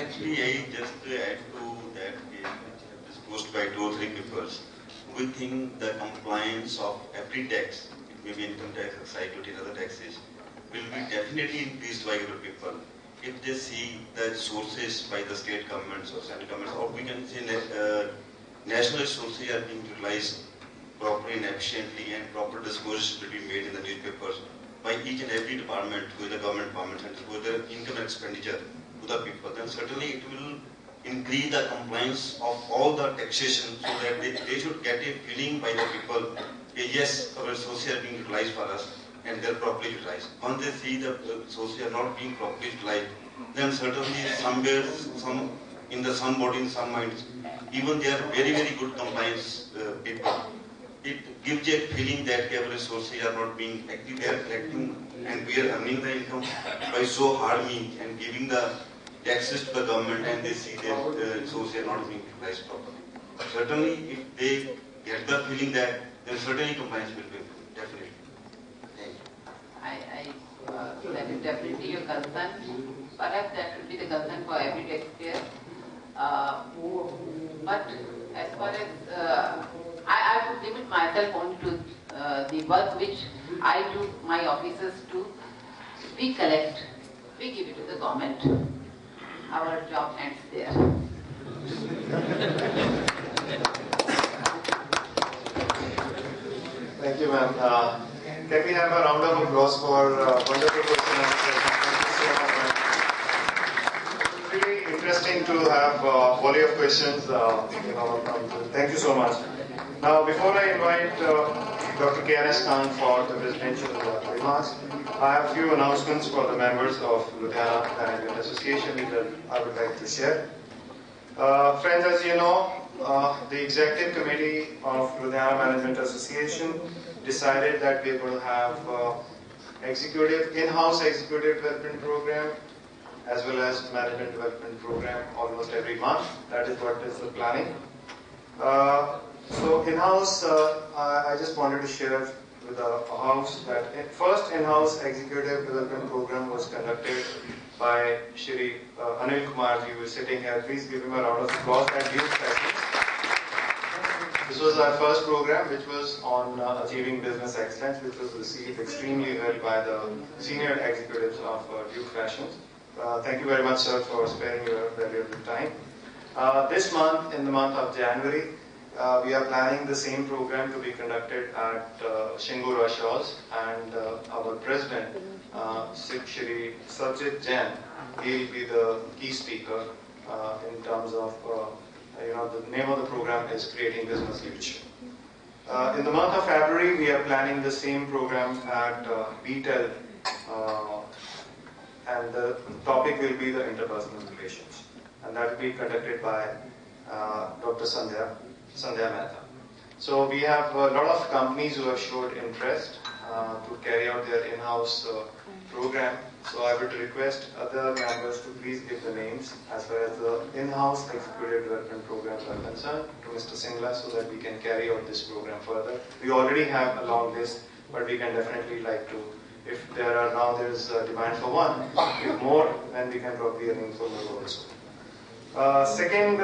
actually, I just add to that which is disclosed by 2 or 3 people. We think the compliance of every tax, it may be income tax, excise duty, and other taxes, will be definitely increased by your people if they see the sources by the state governments or central governments, or we can say national sources are being utilized properly and efficiently, and proper disclosures will be made in the newspapers by each and every department, who is the government department, and who is the income and expenditure to the people. Then certainly it will increase the compliance of all the taxation, so that they should get a feeling by the people, yes, our resources are being utilized for us, and they are properly utilized. Once they see the resources are not being properly utilized, then certainly somewhere, in some body, in some minds, even they are very, very good compliance people, it gives a feeling that our resources are not being active, they are collecting, and we are earning the income by so hard means and giving the taxes to the government, and they see their resources are not being utilized properly. Certainly, if they get the feeling that, then certainly compliance will be improved, definitely. That is definitely your concern. Perhaps that should be the concern for every taxpayer. But as far as I would limit myself only to the work which I do, my officers do. We collect, we give it to the government. Our job ends there. Thank you, ma'am. Can we have a round of applause for wonderful question and answer? Thank you so much, ma'am. Really interesting to have a volley of questions. Thank you so much. Now, before I invite Dr. K.R.S. Khan for the presidential remarks, I have a few announcements for the members of Ludhiana Management Association that I would like to share. Friends, as you know, the Executive Committee of Ludhiana Management Association decided that we are going to have in-house executive development program as well as management development program almost every month. That is what is the planning. So in-house, I just wanted to share with the House that first in-house executive development program was conducted by Shri Anil Kumarji, who is sitting here. Please give him a round of applause at Duke Fashions. This was our first program, which was on achieving business excellence, which was received extremely well by the senior executives of Duke Fashions. Thank you very much, sir, for sparing your valuable time. This month, in the month of January, we are planning the same program to be conducted at Shingura Shaw's, and our president, Shri Sarjit Jain, he will be the key speaker in terms of, the name of the program is Creating Business Leadership. In the month of February, we are planning the same program at BTEL, and the topic will be the interpersonal relations, and that will be conducted by Dr. Sandhya Mehta. So we have a lot of companies who have showed interest to carry out their in-house program. So I would request other members to please give the names as far as the in-house executive development programs are concerned to Mr. Singla, so that we can carry out this program further. We already have a long list, but we can definitely like to, if there is a demand for one, if more, then we can probably arrange for more also. Second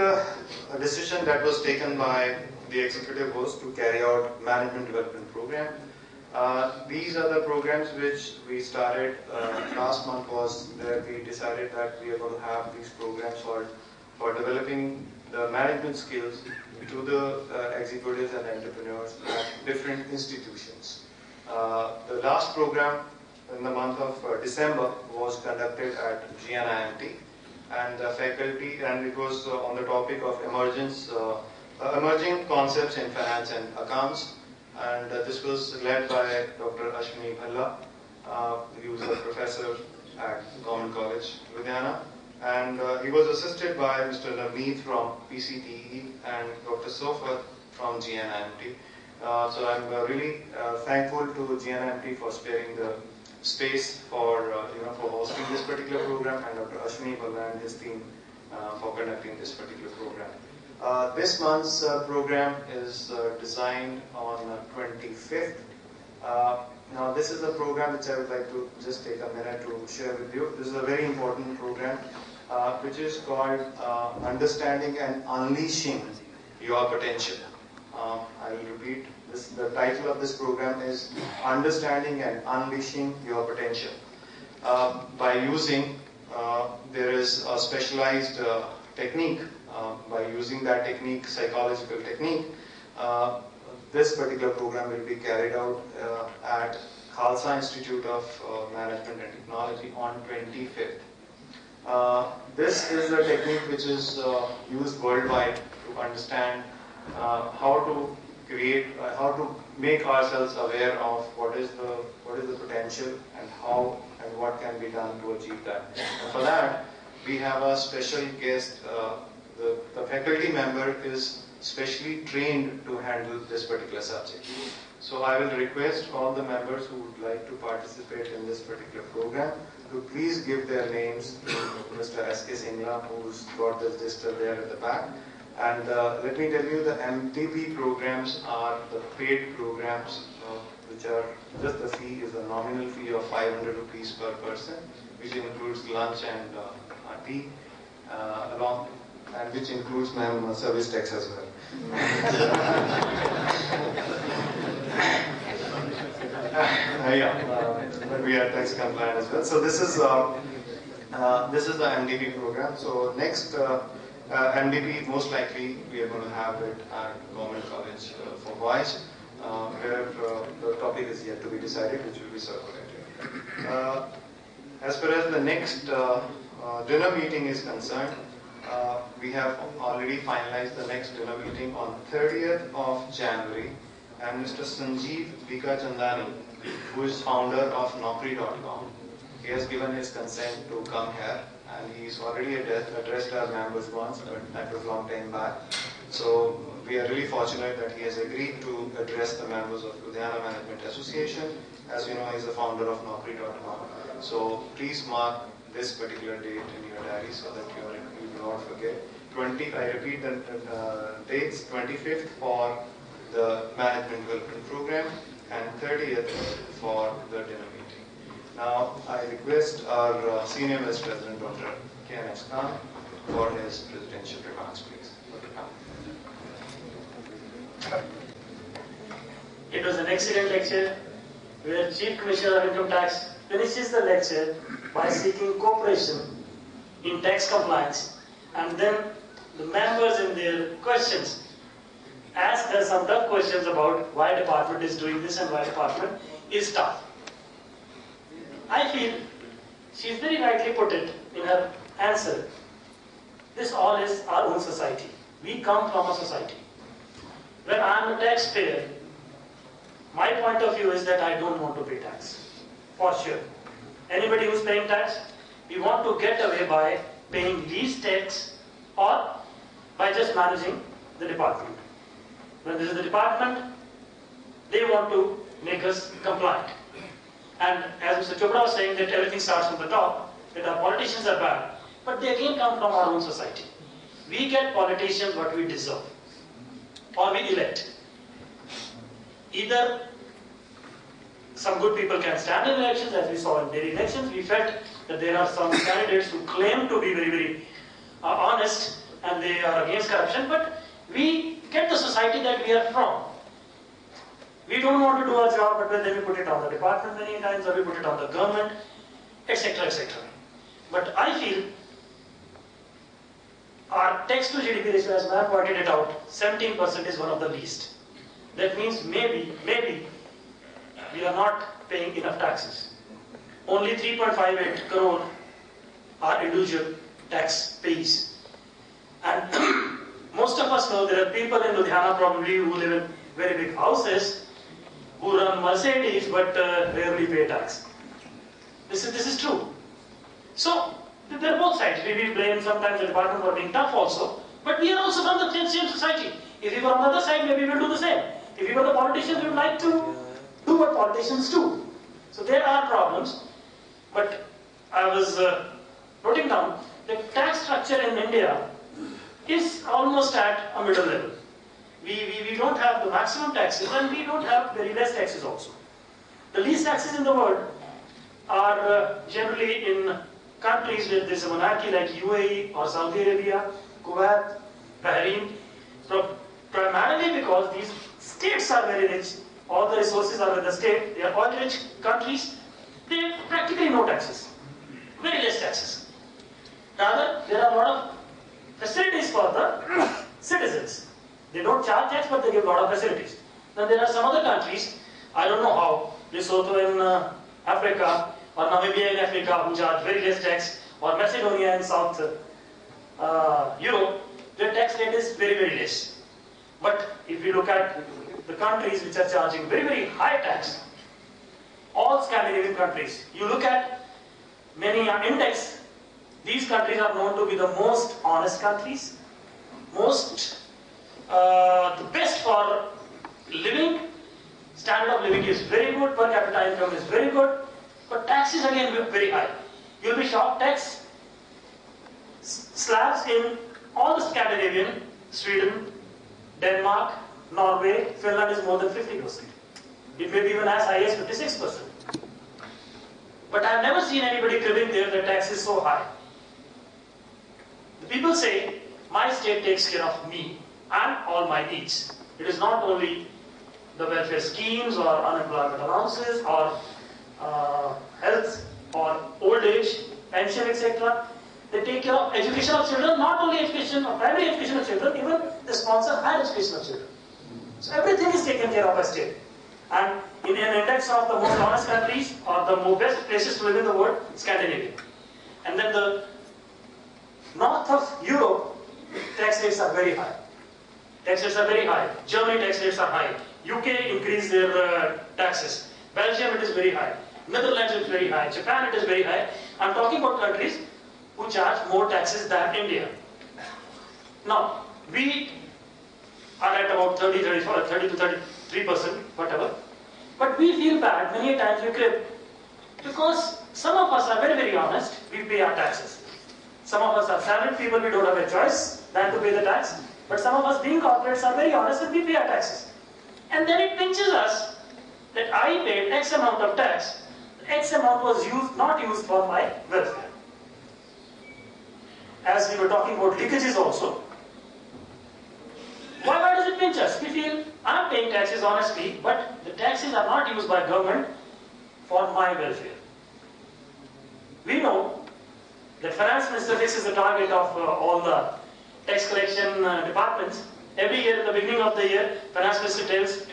decision that was taken by the executive was to carry out management development program. These are the programs which we started last month. Was that we decided that we are going to have these programs for developing the management skills to the executives and entrepreneurs at different institutions. The last program in the month of December was conducted at GNIMT, and the faculty, and it was on the topic of emerging concepts in finance and accounts, and this was led by Dr. Ashwini Bhalla, he was a professor at Government College, Ludhiana, and he was assisted by Mr. Navneet from PCTE and Dr. Sofat from GNIMT. So I'm really thankful to GNIMT for sparing the space for for hosting this particular program, and Dr. Ashwini Bhalla and his team for conducting this particular program. This month's program is designed on 25th. Now this is a program which I would like to just take a minute to share with you. This is a very important program. which is called Understanding and Unleashing Your Potential. I will repeat this. The title of this program is Understanding and Unleashing Your Potential. By using, there is a specialized technique. By using that technique, psychological technique, this particular program will be carried out at Khalsa Institute of Management and Technology on 25th. This is a technique which is used worldwide to understand how to create, how to make ourselves aware of what is the potential and how and what can be done to achieve that. And for that, we have a special guest. The faculty member is specially trained to handle this particular subject. So I will request all the members who would like to participate in this particular program to please give their names to Mr. S.K. Singla, who's got the register there at the back. And let me tell you, the MTP programs are the paid programs, which are just the fee is a nominal fee of 500 rupees per person, which includes lunch and tea, and which includes service tax as well. But we are tax compliant as well. So this is the MDP program. So next MDP, most likely we are going to have it at Government College for Boys, where the topic is yet to be decided, which will be circulated. As far as the next dinner meeting is concerned, we have already finalized the next dinner meeting on 30th of January, and Mr. Sanjeev Vikachandani, who is founder of Naukri.com, he has given his consent to come here, and he's already addressed our members once, but that was a long time back. So we are really fortunate that he has agreed to address the members of Ludhiana Management Association. As you know, he's the founder of Naukri.com. So please mark this particular date in your diary so that you do not forget. I repeat the dates: 25th for the Management Development Program and 30th for the dinner meeting. Now, I request our Senior Vice President, Dr. K.N.S. Khan, for his presidential remarks, please. Dr. Khan. It was an excellent lecture where Chief Commissioner of Income Tax finishes the lecture by seeking cooperation in tax compliance, and then the members in their questions ask her some tough questions about why department is doing this and why department is tough. I feel she's very rightly put it in her answer. This all is our own society. We come from a society. When I am a taxpayer, my point of view is that I don't want to pay tax, for sure. Anybody who's paying tax, we want to get away by paying least tax or by just managing the department. When this is the department, they want to make us compliant. And as Mr. Chopra was saying, that everything starts from the top, that our politicians are bad, but they again come from our own society. We get politicians what we deserve, or we elect. Either some good people can stand in elections, as we saw in Delhi elections. We felt that there are some candidates who claim to be very, very honest and they are against corruption, but we get the society that we are from. We don't want to do our job, but then we put it on the department many times, or we put it on the government, etc., etc. But I feel our tax to GDP ratio, as ma'am pointed it out, 17% is one of the least. That means maybe we are not paying enough taxes. Only 3.58 crore are individual tax pays. And most of us know there are people in Ludhiana probably who live in very big houses, who run Mercedes but rarely pay tax. This is true. So there are both sides. We blame sometimes the department for being tough also, but we are also from the same society. If we were on the other side, maybe we will do the same. If we were the politicians, we would like to do what politicians do. So there are problems, but I was noting down the tax structure in India is almost at a middle level. We don't have the maximum taxes, and we don't have very less taxes also. The least taxes in the world are generally in countries where there's a monarchy like UAE or Saudi Arabia, Kuwait, Bahrain, primarily because these states are very rich, all the resources are in the state, they are oil rich countries, they have practically no taxes, very less taxes. Rather, there are a lot of facilities for the citizens. They don't charge tax, but they give a lot of facilities. Then there are some other countries, I don't know how, Lesotho in Africa, or Namibia in Africa, who charge very less tax, or Macedonia in South Europe, their tax rate is very, very less. But if you look at the countries which are charging very, very high tax, all Scandinavian countries, you look at many index, these countries are known to be the most honest countries, the best for living, standard of living is very good, per capita income is very good, but taxes again will be very high. You'll be shocked, tax slabs in all the Scandinavian, Sweden, Denmark, Norway, Finland is more than 50%. It may be even as high as 56%. But I've never seen anybody cribbing there, the tax is so high. The people say, my state takes care of me and all my needs. It is not only the welfare schemes or unemployment allowances or health or old age, pension, etc. They take care of education of children, not only education or primary education of children, even they sponsor higher education of children. So everything is taken care of by state. And in an index of the most honest countries or the best places to live in the world, Scandinavia. And then the north of Europe, tax rates are very high. Tax rates are very high. Germany tax rates are high. UK increased their taxes. Belgium it is very high. Netherlands is very high. Japan it is very high. I'm talking about countries who charge more taxes than India. Now, we are at about 30 to 33%, whatever. But we feel bad, many times we crib, because some of us are very, very honest, we pay our taxes. Some of us are salaried people, we don't have a choice than to pay the tax. But some of us being corporates are very honest and we pay our taxes. And then it pinches us that I paid X amount of tax, X amount was not used for my welfare. As we were talking about leakages also, why does it pinch us? We feel, I'm paying taxes honestly, but the taxes are not used by government for my welfare. We know that finance minister fixes the target of all the tax collection departments. Every year, at the beginning of the year, finance minister tells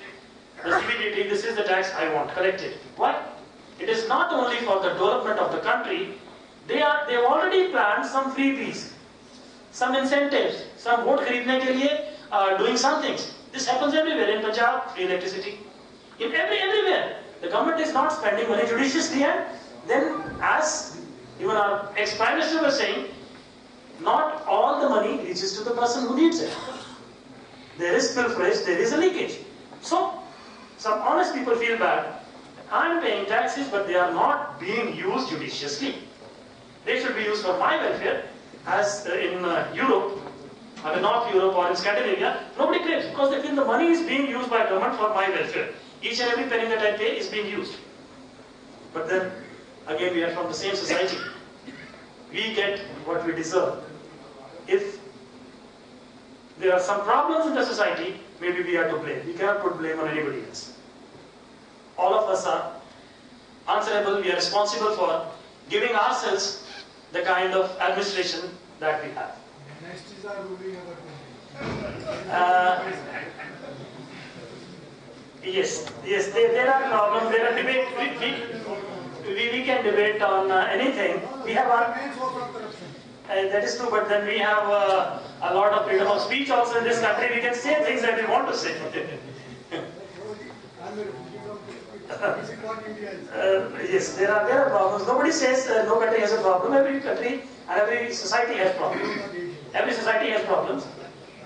the CBDT, this is the tax I want collected. Why? It is not only for the development of the country, they have already planned some freebies, some incentives, some vote khareedne ke liye, doing some things. This happens everywhere. In Punjab, free electricity. Everywhere. The government is not spending money judiciously, and then as even our ex-Prime Minister was saying, not all the money reaches to the person who needs it. There is pilferage, there is a leakage. So, some honest people feel bad. I'm paying taxes, but they are not being used judiciously. They should be used for my welfare, as in Europe, or in North Europe or in Scandinavia, nobody claims because they feel the money is being used by government for my welfare. Each and every penny that I pay is being used. But then, again, we are from the same society. We get what we deserve. If there are some problems in the society, maybe we are to blame. We cannot put blame on anybody else. All of us are answerable, we are responsible for giving ourselves the kind of administration that we have. Next is our ruling other Yes, there are problems, there are debates. We can debate on anything. We have our... that is true, but then we have a lot of freedom of speech also in this country. We can say things that we want to say. Yes, there are problems. Nobody says no country has a problem. Every country and every society has problems. Every society has problems.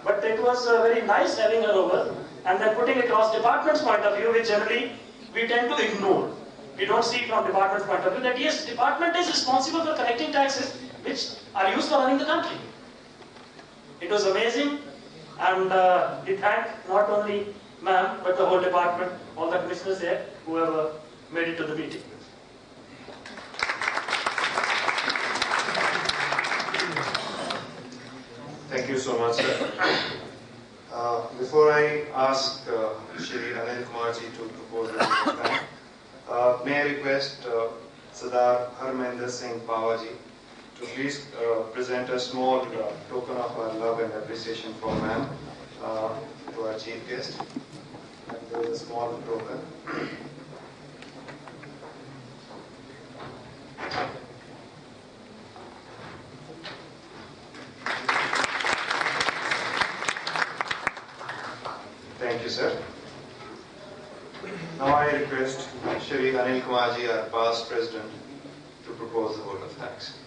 But it was very nice having her over and then putting across department's point of view, which generally we tend to ignore. We don't see from department's point of view that yes, department is responsible for collecting taxes which are used for running the country. It was amazing, and we thank not only ma'am but the whole department, all the commissioners there, whoever made it to the meeting. you so much, sir. Before I ask Shri Anil Kumarji to propose the time, may I request Sardar Harminder Singh Pawaji to please present a small token of our love and appreciation for ma'am to our chief guest. And there is a small token. Thank you, sir. Now I request Shri Anil Kumarji, our past president, to propose the vote of thanks.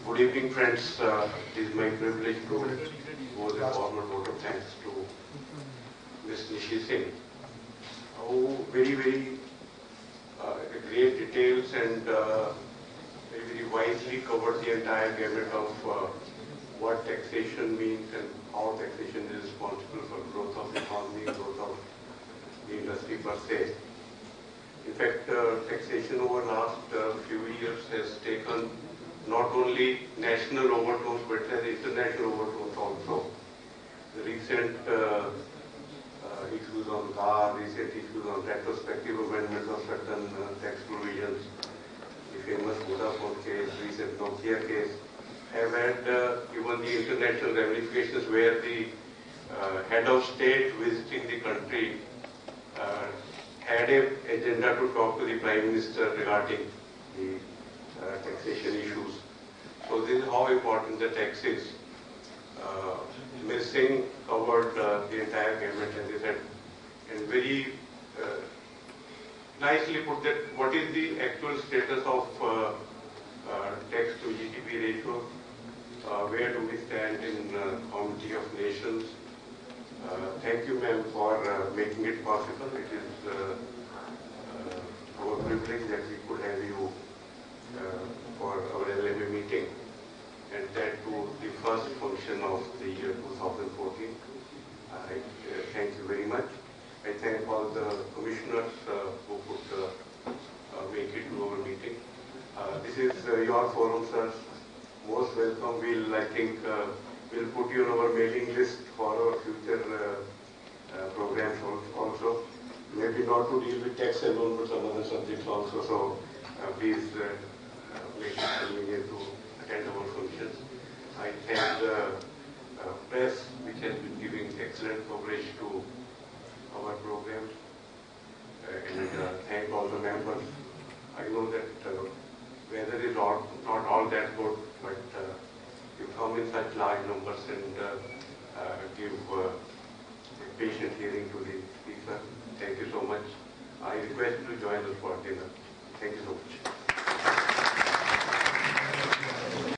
Good evening, friends. It is my privilege to vote a formal vote of thanks to Ms. Nishi Singh, who very great details and very wisely covered the entire gamut of what taxation means and how taxation is responsible for growth of the economy, growth of the industry per se. In fact, taxation over last few years has taken not only national overtones but has international overtones also. The recent issues on GAR, recent issues on retrospective amendments of certain tax provisions, the famous Vodafone case, recent Nokia case, have had even the international ramifications where the head of state visiting the country had an agenda to talk to the Prime Minister regarding the taxation issues. So this is how important the tax is. Ms. Singh covered the entire gamut, as I said, and very nicely put that what is the actual status of tax to GDP ratio, where do we stand in Committee of Nations. Thank you, ma'am, for making it possible. It is our privilege that we could have you for our LMA meeting, and that to the first function of the year 2014. I thank you very much. I thank all the commissioners who could make it to our meeting. This is your forum, sir. Most welcome. I think, we'll put you on our mailing list for our future programs also. Maybe not to deal with tax alone, but some other subjects also. So please make it convenient to attend our functions. I thank the press, which has been giving excellent coverage to our programs, and thank all the members. I know that weather is not all that good, but you come in such large numbers and give a patient hearing to the speaker. Thank you so much. I request you to join us for dinner. Thank you so much.